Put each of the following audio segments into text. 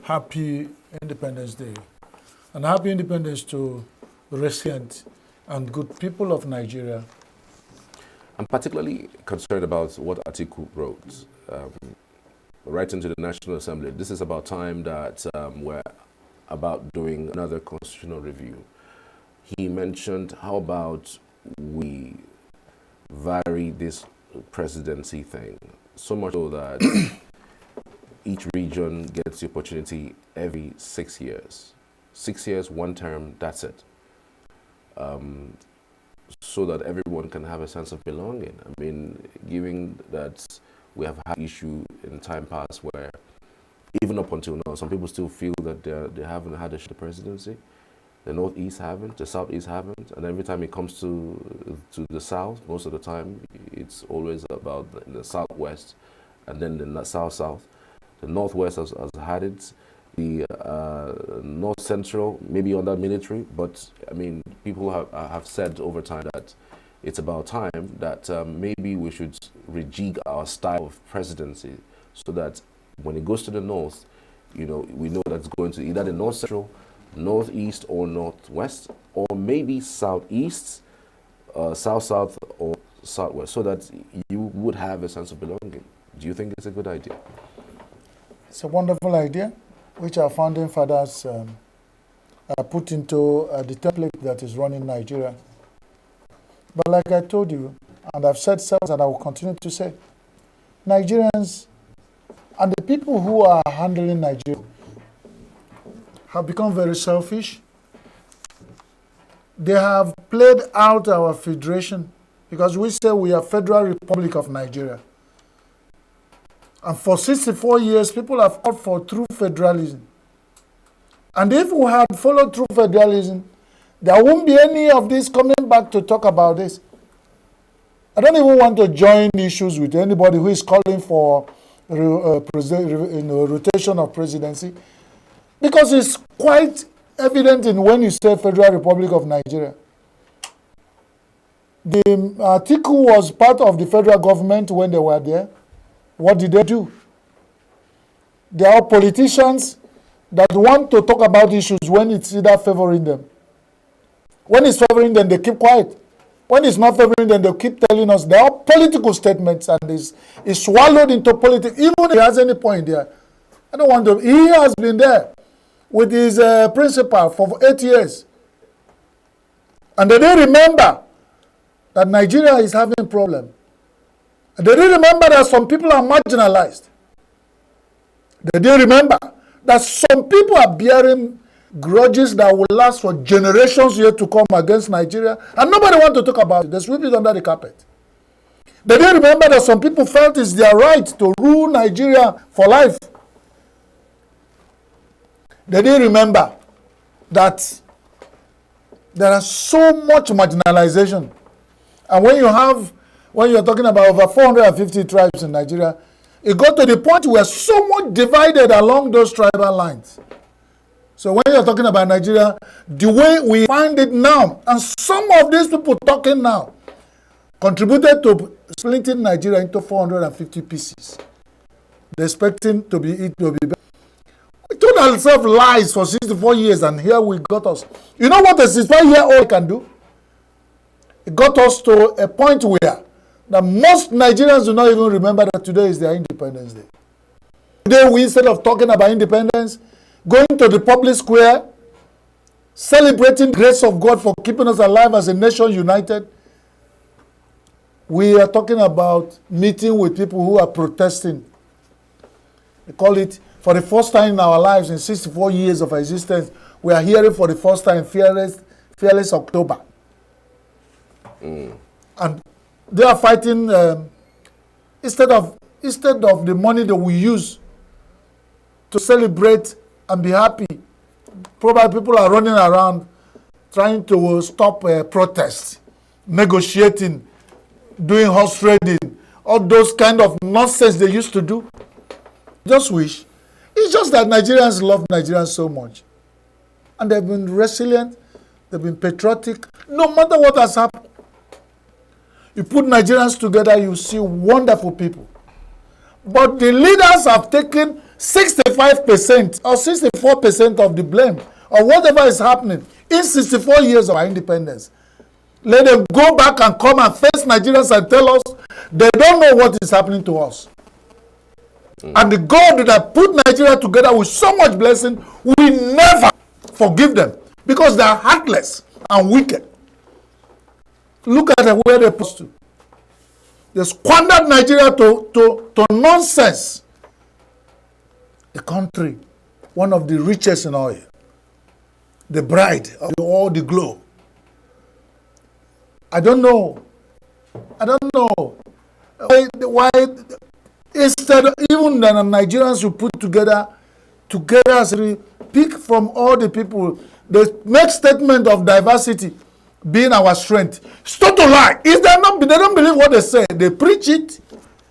Happy Independence Day. And happy independence to resilient and good people of Nigeria. I'm particularly concerned about what Atiku wrote, writing to the National Assembly. This is about time that we're about doing another constitutional review. He mentioned, how about we vary this presidency thing, so much so that each region gets the opportunity every 6 years. 6 years, one term, that's it. So that everyone can have a sense of belonging. I mean, given that we have had issue in time past where, even up until now, some people still feel that they haven't had the presidency. The Northeast haven't, the Southeast haven't, and every time it comes to the South, most of the time, it's always about the Southwest and then the South-South. The Northwest has had it. The North Central, maybe under military, but I mean, people have said over time that it's about time that maybe we should rejig our style of presidency so that when it goes to the North, you know, we know that's going to either the North Central, Northeast, or Northwest, or maybe Southeast, South-South, or Southwest, so that you would have a sense of belonging. Do you think it's a good idea? It's a wonderful idea, which our founding fathers put into the template that is running Nigeria. But like I told you, and I've said several, and I will continue to say, Nigerians and the people who are handling Nigeria have become very selfish. They have played out our federation because we say we are Federal Republic of Nigeria. And for 64 years, people have fought for true federalism. And if we had followed true federalism, there won't be any of this coming back to talk about this. I don't even want to join issues with anybody who is calling for rotation of presidency, because it's quite evident in when you say Federal Republic of Nigeria. The Atiku was part of the federal government when they were there. What did they do? They are politicians that want to talk about issues when it's either favoring them. When it's favoring them, they keep quiet. When it's not favoring them, they keep telling us they are political statements and is swallowed into politics. Even if he has any point there, I don't want to. He has been there with his principal for 8 years. And they didn't remember that Nigeria is having a problem. They didn't remember that some people are marginalized. They didn't remember that some people are bearing grudges that will last for generations yet to come against Nigeria, and nobody wants to talk about it. They sweep it under the carpet. They didn't remember that some people felt it's their right to rule Nigeria for life. They didn't remember that there is so much marginalization. And when you're talking about over 450 tribes in Nigeria, it got to the point where so much divided along those tribal lines. So when you're talking about Nigeria, the way we find it now, and some of these people talking now, contributed to splitting Nigeria into 450 pieces. They're expecting it to be better. We told ourselves lies for 64 years, and here we got us. You know what a 65-year-old can do? It got us to a point where that most Nigerians do not even remember that today is their Independence Day. Today, we, instead of talking about independence, going to the public square, celebrating the grace of God for keeping us alive as a nation united, we are talking about meeting with people who are protesting. We call it, for the first time in our lives, in 64 years of existence, we are hearing for the first time Fearless October. And they are fighting, instead of the money that we use to celebrate and be happy, probably people are running around trying to stop protests, negotiating, doing horse trading, all those kind of nonsense they used to do. Just wish. It's just that Nigerians love Nigerians so much. And they've been resilient, they've been patriotic, no matter what has happened. You put Nigerians together, you see wonderful people. But the leaders have taken 65% or 64% of the blame or whatever is happening in 64 years of our independence. Let them go back and come and face Nigerians and tell us they don't know what is happening to us. And the God that put Nigeria together with so much blessing will never forgive them because they are heartless and wicked. Look at where they're supposed to. They squandered Nigeria to nonsense. A country, one of the richest in oil, the bride of all the globe. I don't know why instead of even the Nigerians you put together as we pick from all the people, they make statement of diversity being our strength. It's total lie. If they don't believe what they say, they preach it,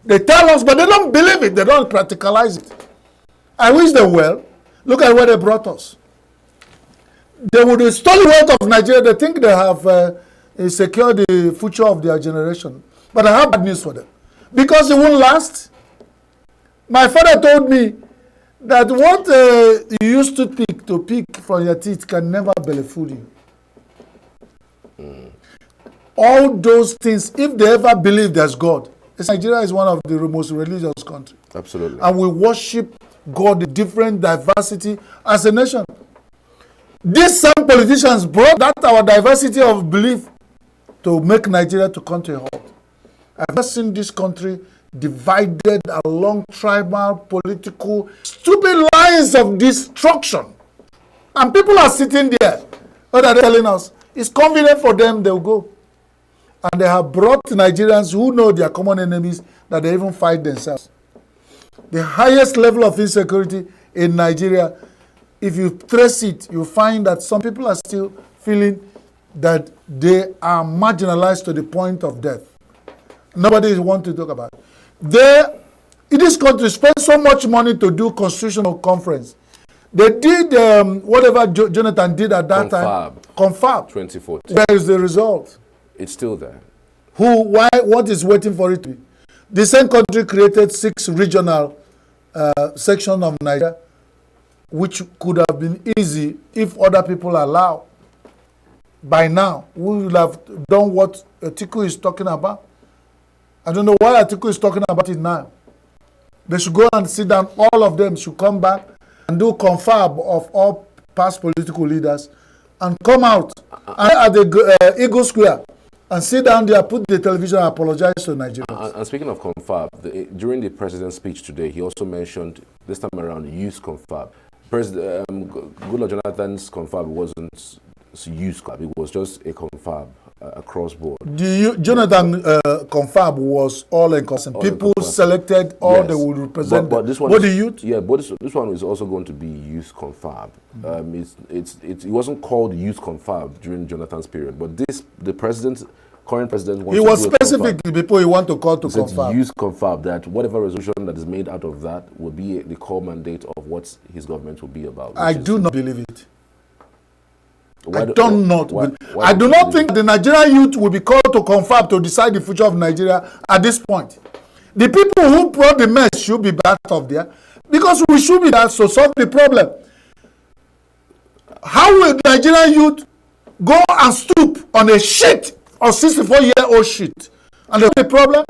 they tell us, but they don't believe it, they don't practicalize it. I wish them well. Look at where they brought us. They would restore the wealth of Nigeria. They think they have secured the future of their generation. But I have bad news for them. Because it won't last. My father told me that what you used to pick from your teeth can never belly fool you. All those things, if they ever believe there's God, Nigeria is one of the most religious countries. Absolutely. And we worship God in different diversity as a nation. These same politicians brought that our diversity of belief to make Nigeria to come to a halt. I've never seen this country divided along tribal, political, stupid lines of destruction. And people are sitting there. What are they telling us? It's convenient for them, they'll go. And they have brought Nigerians who know their common enemies that they even fight themselves. The highest level of insecurity in Nigeria, if you trace it, you find that some people are still feeling that they are marginalized to the point of death. Nobody wants to talk about it. They, in this country, spend so much money to do constitutional conference. They did whatever Jonathan did at that time. Confab. 2014. Where is the result? It's still there. Who, why, what is waiting for it to be? The same country created 6 regional sections of Nigeria, which could have been easy if other people allow. By now, we would have done what Atiku is talking about. I don't know why Atiku is talking about it now. They should go and sit down. All of them should come back and do confab of all past political leaders and come out at the Eagle Square and sit down there, put the television and apologize to Nigerians. And speaking of confab, during the president's speech today, he also mentioned this time around youth confab. Goodluck Jonathan's confab wasn't youth confab, it was just a confab across board. Jonathan confab was all encompassing. People selected all they would represent. But this one the youth? Yeah, but this one is also going to be youth confab. It wasn't called youth confab during Jonathan's period, but the current president wants he to was do specific the people he want to call to confab. Youth confab, that whatever resolution that is made out of that will be the core mandate of what his government will be about. I do not believe it. I do not think the Nigerian youth will be called to confab to decide the future of Nigeria at this point. The people who brought the mess should be back up there because we should be there to solve the problem. How will Nigerian youth go and stoop on a shit or 64-year-old shit? And the problem?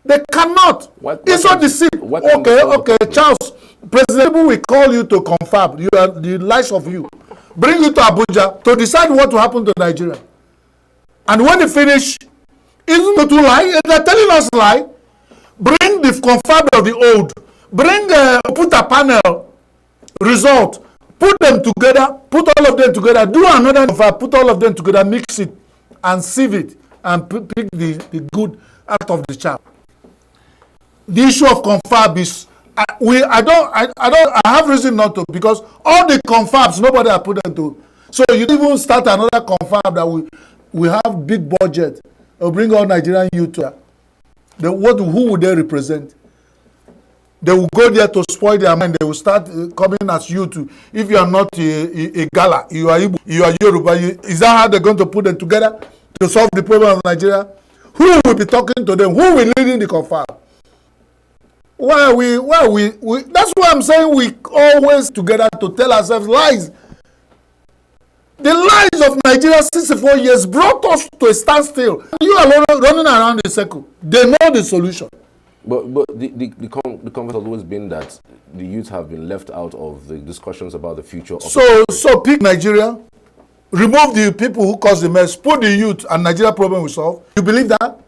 They cannot. It's not the seat. Okay, Charles, President will call you to confab. You are the likes of you. Bring you to Abuja to decide what will happen to Nigeria. And when they finish, isn't it to lie? They're telling us lie. Bring the confab of the old. Bring put a panel result. Put them together. Put all of them together. Do another confab. Put all of them together. Mix it and sieve it and pick the good out of the chaff. The issue of confab is I have reason not to, because all the confabs nobody has put them to. So you even start another confab that we have big budget. They'll bring all Nigerian youth to who would they represent? They will go there to spoil their mind. They will start coming as you to. If you are not a Gala, you are Igbo, you are Yoruba. Is that how they're going to put them together to solve the problem of Nigeria? Who will be talking to them? Who will lead in the confab? That's why I'm saying we always together to tell ourselves lies. The lies of Nigeria 64 years brought us to a standstill. You are running around in a circle. They know the solution. But the converse has always been that the youth have been left out of the discussions about the future of So pick Nigeria, remove the people who cause the mess, put the youth, and Nigeria problem will solve. You believe that?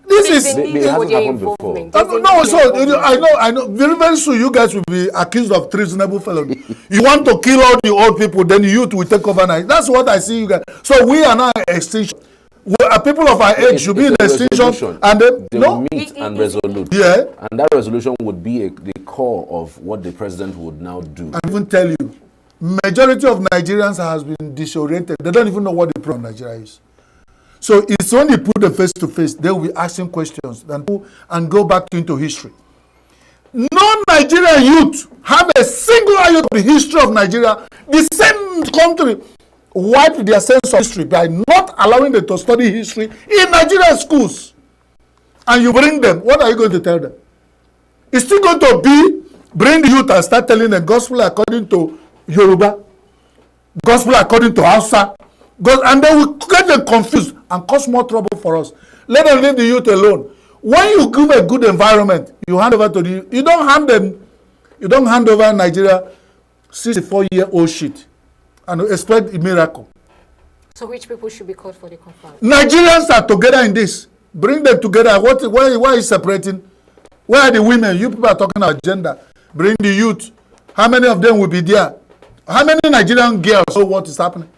This is it hasn't happened before. No, so I know. Very, very soon, you guys will be accused of treasonable felony. You want to kill all the old people, then the youth will take over. That's what I see you guys. So we are now extinction. People of our age should be in extinction, and then they will meet and resolute. Yeah, and that resolution would be the core of what the president would now do. I even tell you, majority of Nigerians has been disoriented. They don't even know what the problem of Nigeria is. So it's when you put them face to face, they will be asking questions and go back into history. No Nigerian youth have a single iota of the history of Nigeria. The same country wiped their sense of history by not allowing them to study history in Nigerian schools. And you bring them, what are you going to tell them? It's still going to be, bring the youth and start telling the gospel according to Yoruba, gospel according to Hausa, and they will get them confused and cause more trouble for us. Let them leave the youth alone. When you give a good environment, you hand over to the youth. You don't hand over Nigeria 64-year-old shit and expect a miracle. So which people should be called for the confab? Nigerians are together in this. Bring them together. Why is separating? Where are the women? You people are talking about gender. Bring the youth. How many of them will be there? How many Nigerian girls know what is happening?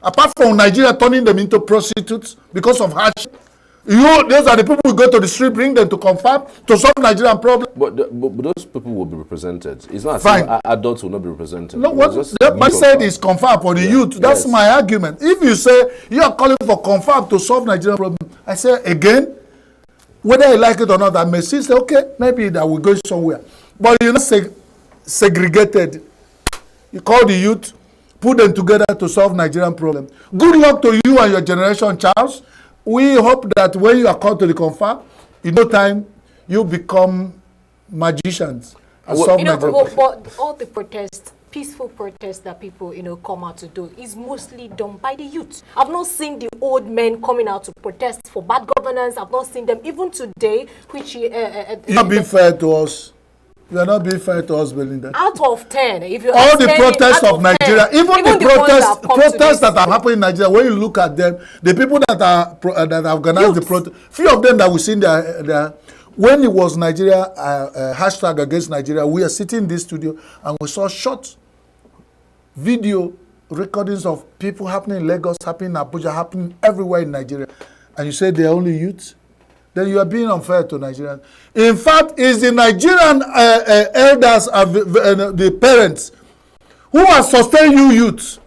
Apart from Nigeria turning them into prostitutes because of hardship, those are the people who go to the street, bring them to confab to solve Nigerian problem. But those people will be represented. It's not fine. Adults will not be represented. No, what I said is confab for the youth. That's my argument. If you say you are calling for confab to solve Nigerian problem, I say again, whether you like it or not, I may say, okay, maybe that will go somewhere. But you're not segregated. You call the youth, put them together to solve Nigerian problem. Good luck to you and your generation, Charles. We hope that when you are called to the confab, in no time, you become magicians. And solve Nigerian but all the protests, peaceful protests that people, come out to do is mostly done by the youth. I've not seen the old men coming out to protest for bad governance. I've not seen them even today, which... You're not being fair to us. You are not being fair to us, Belinda. Out of 10, if you all the protests of Nigeria, even the protests that are happening in Nigeria, when you look at them, the people that organized the protest, few of them that we seen there, when it was Nigeria hashtag against Nigeria, we are sitting in this studio and we saw short video recordings of people happening in Lagos, happening in Abuja, happening everywhere in Nigeria, and you say they're only youth. Then you are being unfair to Nigerians. In fact, it's the Nigerian elders and the parents who have sustained you youths,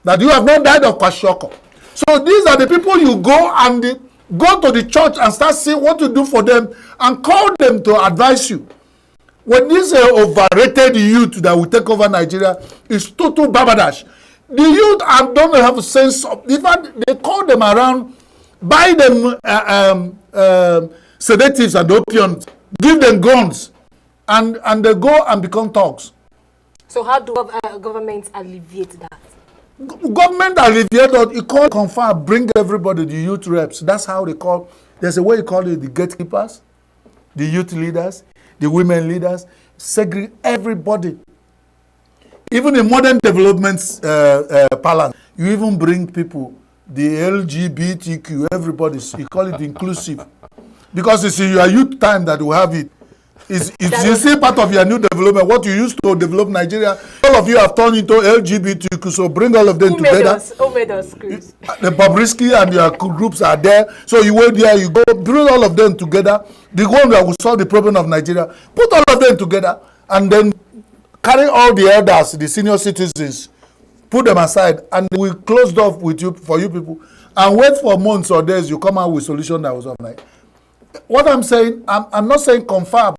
that you have not died of kwashiorkor. So these are the people you go to the church and start seeing what to do for them and call them to advise you. When this overrated youth that will take over Nigeria is total babadash. The youth don't have a sense of, in fact, they call them around, buy them sedatives and opiums, give them guns, and they go and become thugs. So how do governments alleviate that? Government alleviate that. You call confab, bring everybody, the youth reps. That's how they call. There's a way you call it, the gatekeepers, the youth leaders, the women leaders. Segregate everybody. Even in modern developments parlance, you even bring people, the LGBTQ, everybody, you call it inclusive. Because it's in your youth time that we have it. It's still part of your new development. What you used to develop Nigeria, all of you have turned into LGBTQ, so bring all of them together. Who made us groups? The Bobrisky and your groups are there. So you wait there, you go, bring all of them together. The one that will solve the problem of Nigeria, put all of them together, and then carry all the elders, the senior citizens, put them aside, and we closed off with you for you people, and wait for months or days, you come out with solution that was overnight. What I'm saying, I'm not saying confab.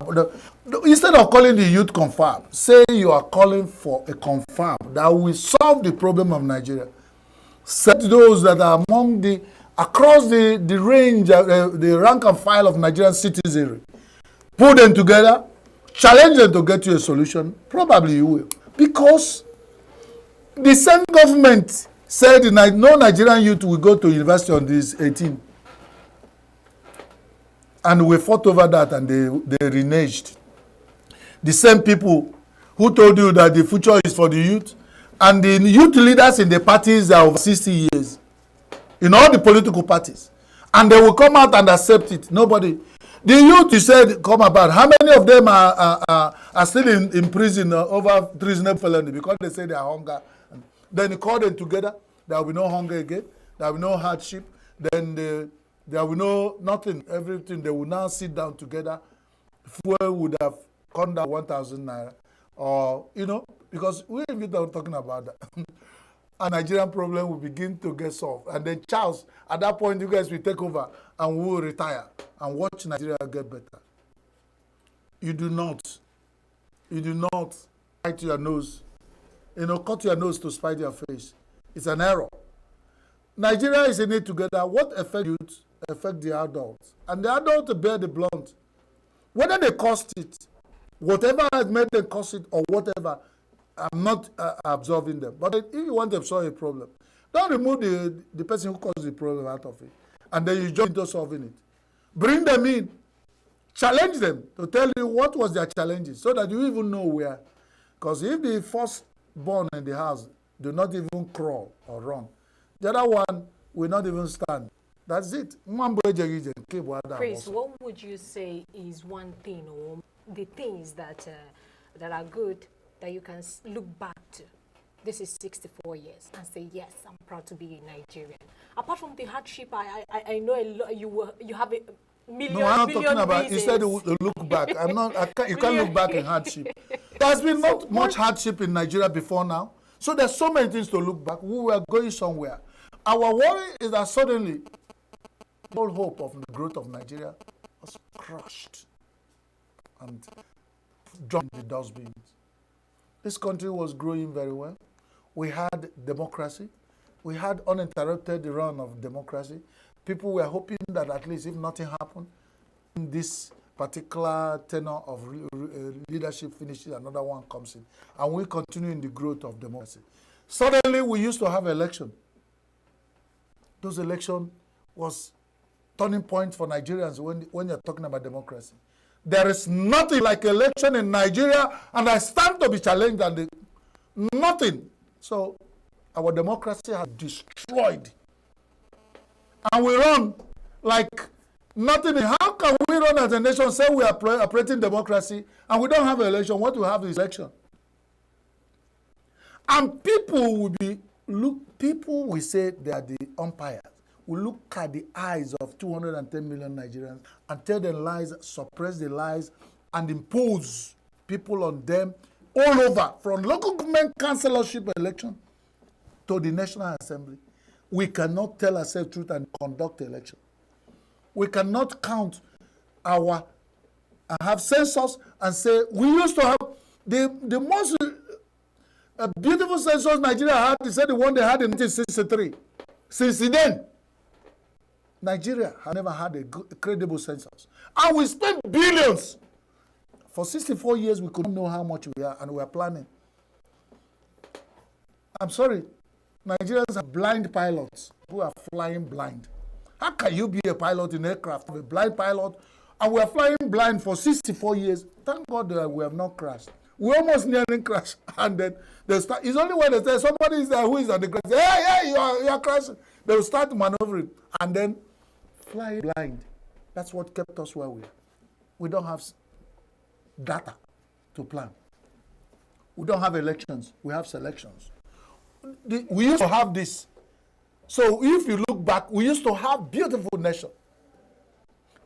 Instead of calling the youth confab, say you are calling for a confab that will solve the problem of Nigeria. Set those that are among across the range, the rank and file of Nigerian citizenry. Put them together, challenge them to get you a solution, probably you will. Because the same government said no Nigerian youth will go to university on this 18. And we fought over that and they reneged. The same people who told you that the future is for the youth, and the youth leaders in the parties are over 60 years, in all the political parties, and they will come out and accept it. Nobody. The youth, you said, come about. How many of them are still in prison over treasonable felony because they say they are hunger? Then you call them together. There will be no hunger again. There will be no hardship. Then there will be no nothing. Everything. They will now sit down together. Fuel would have come down 1,000 naira, or because we ain't talking about that. A Nigerian problem will begin to get solved. And then Charles, at that point, you guys will take over and we will retire and watch Nigeria get better. You do not bite your nose, cut your nose to spite your face. It's an error. Nigeria is in it together. What affect youth affect the adults? And the adults bear the blunt. Whether they cost it, whatever has made them cost it or whatever, I'm not absolving them. But if you want to solve a problem, don't remove the person who caused the problem out of it. And then you jump into solving it. Bring them in. Challenge them to tell you what was their challenges so that you even know where. Because if the firstborn in the house do not even crawl or run, the other one will not even stand. That's it. Chris, what would you say is one thing or the things that are good that you can look back to? This is 64 years and say, yes, I'm proud to be a Nigerian. Apart from the hardship, I know a lot, you have a million. No, I'm not talking about. Reasons. He said look back. You can't look back in hardship. There's been not much hardship in Nigeria before now. So there's so many things to look back. We were going somewhere. Our worry is that suddenly all hope of the growth of Nigeria was crushed and dropped in the dustbins. This country was growing very well. We had democracy. We had uninterrupted run of democracy. People were hoping that at least if nothing happened, this particular tenor of leadership finishes, another one comes in. And we continue in the growth of democracy. Suddenly, we used to have election. Those elections was turning point for Nigerians when you're talking about democracy. There is nothing like election in Nigeria, and I stand to be challenged, and nothing. So our democracy has destroyed. And we run like nothing. How can we run as a nation, say we are operating democracy, and we don't have an election? What we have is election. And people will say they are the umpires. We look at the eyes of 210 million Nigerians and tell them lies, suppress the lies, and impose people on them all over, from local government councillorship election to the National Assembly. We cannot tell ourselves truth and conduct election. We cannot count and have census and say, we used to have the most beautiful census Nigeria had, they said the one they had in 1963. Since then, Nigeria has never had a credible census. And we spent billions. For 64 years, we couldn't know how much we are, and we are planning. I'm sorry. Nigerians are blind pilots who are flying blind. How can you be a pilot in aircraft, a blind pilot, and we are flying blind for 64 years? Thank God that we have not crashed. We almost nearly crashed, and then they start. It's only when they say somebody is there who is on the ground. Hey, you are crashing. They will start maneuvering and then fly blind. That's what kept us where we are. We don't have data to plan. We don't have elections. We have selections. We used to have this. So if you look back, we used to have beautiful nation.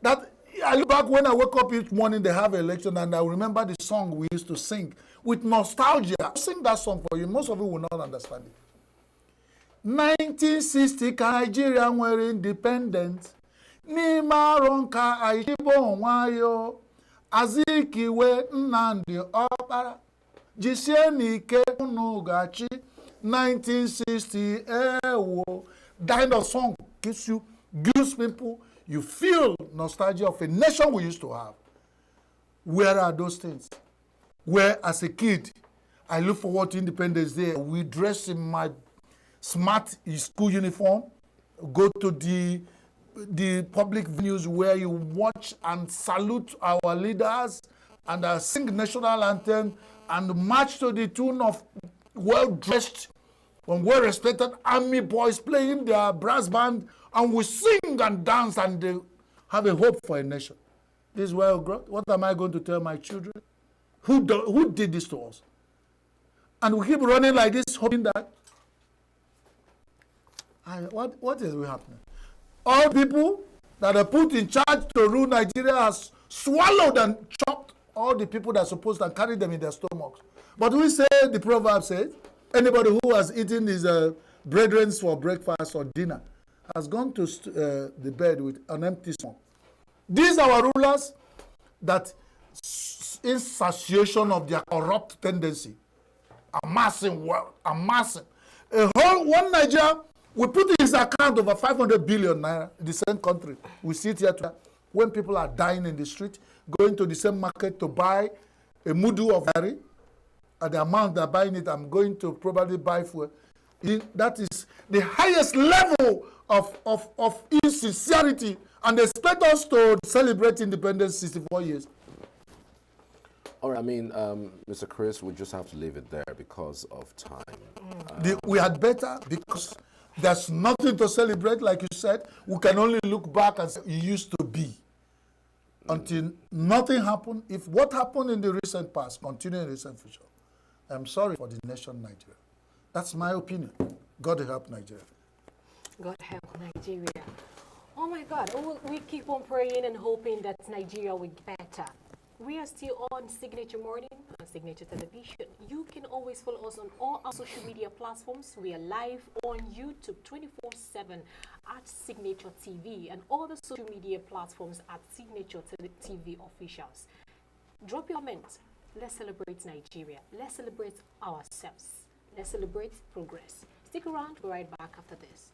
That I look back when I wake up each morning, they have election, and I remember the song we used to sing with nostalgia. I'll sing that song for you. Most of you will not understand it. 1960, Nigeria were independent. N'ime arọ nka ayibo onwayo. Azikiwe Nnamdi Okpara. Jisie n'ike unu gachi. 1960, that kind of song gives people, you feel nostalgia of a nation we used to have. Where are those things? Where, as a kid, I look forward to Independence Day. We dress in my smart school uniform, go to the public venues where you watch and salute our leaders and sing national anthem and march to the tune of well-dressed and well-respected army boys playing their brass band, and we sing and dance and they have a hope for a nation. This is where we grow. What am I going to tell my children? Who did this to us? And we keep running like this, hoping that. What is happening? All people that are put in charge to rule Nigeria has swallowed and chopped all the people that are supposed to carry them in their stomachs. But we say, the proverb says, anybody who has eaten his brethren for breakfast or dinner has gone to the bed with an empty stomach. These are our rulers that, in satiation of their corrupt tendency, amassing wealth, amassing. One Nigeria, we put in his account over 500 billion naira in the same country. We sit here today, when people are dying in the street, going to the same market to buy a mudu of gari, at the amount they're buying it, I'm going to probably buy for. That is the highest level of insincerity, and they expect us to celebrate independence 64 years. All right, I mean, Mr. Chris, we just have to leave it there because of time. We had better, because there's nothing to celebrate, like you said. We can only look back and say it used to be. Until nothing happened. If what happened in the recent past continue in the recent future, I'm sorry for the nation Nigeria. That's my opinion. God help Nigeria. God help Nigeria. Oh my God, we keep on praying and hoping that Nigeria will get better. We are still on Signature Morning on Signature Television. You can always follow us on all our social media platforms. We are live on YouTube 24/7 at Signature TV and all the social media platforms at Signature TV Officials. Drop your comments. Let's celebrate Nigeria. Let's celebrate ourselves. Let's celebrate progress. Stick around. We'll be right back after this.